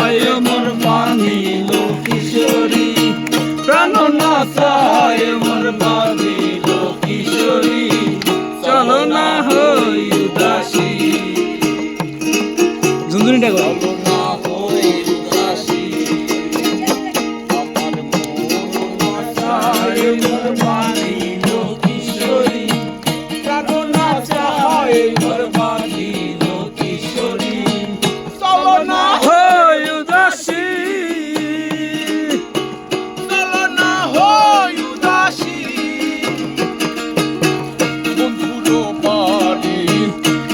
চায় মোর বাঁধিল কিশোরী, প্রাণ না চায় মোর বাঁধিল কিশোরী, চলো না হই উদাসী। ঝুনঝুনিটা করো। চলো না হই উদাসী, আমার মন না চায় মোর বাঁধিল কিশোরী, প্রাণ না চায় মোর বাঁধিল কিশোরী, চলো না হই উদাসী, চলো না হই উদাসী। বন্ধুর বাড়ি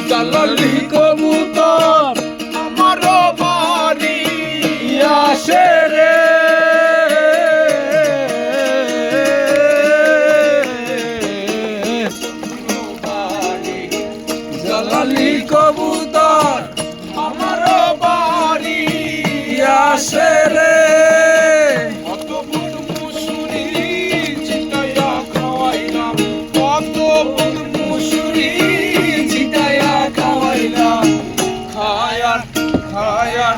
জালালি কবুতর আমার বাড়ি আসে রে, জালালি কবুতর আমার বাড়ি আসে রে। কত বুট মুসুরি ছিটাইয়া খাওয়াইলাম, কত বুট মুসুরি ছিটাইয়া খাওয়াইলাম, খায়ার খায়ার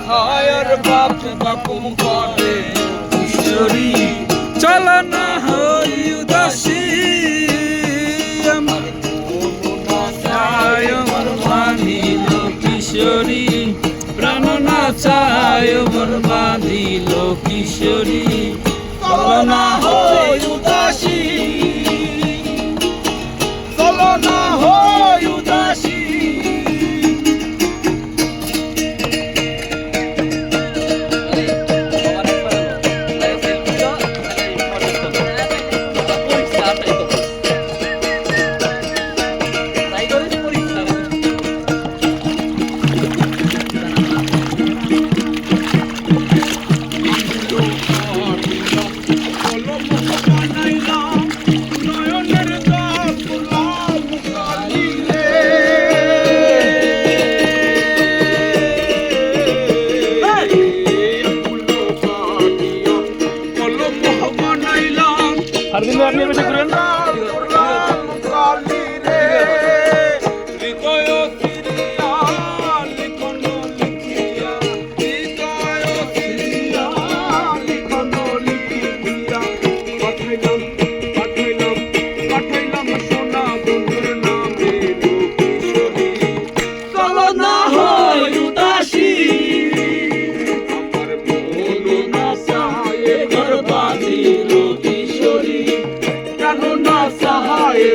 খায়ার বাপ বাপুম করে কিশোরী, চলো না হই উদাসী। আমার মন না চায় মোর বাঁধিল কিশোরী, প্রাণ না চায় মোর বাঁধিল কিশোরী, চলো না হই উদাসী, চলো না হই উদাসী। আর দিন আপনি বেশি করেন সহায়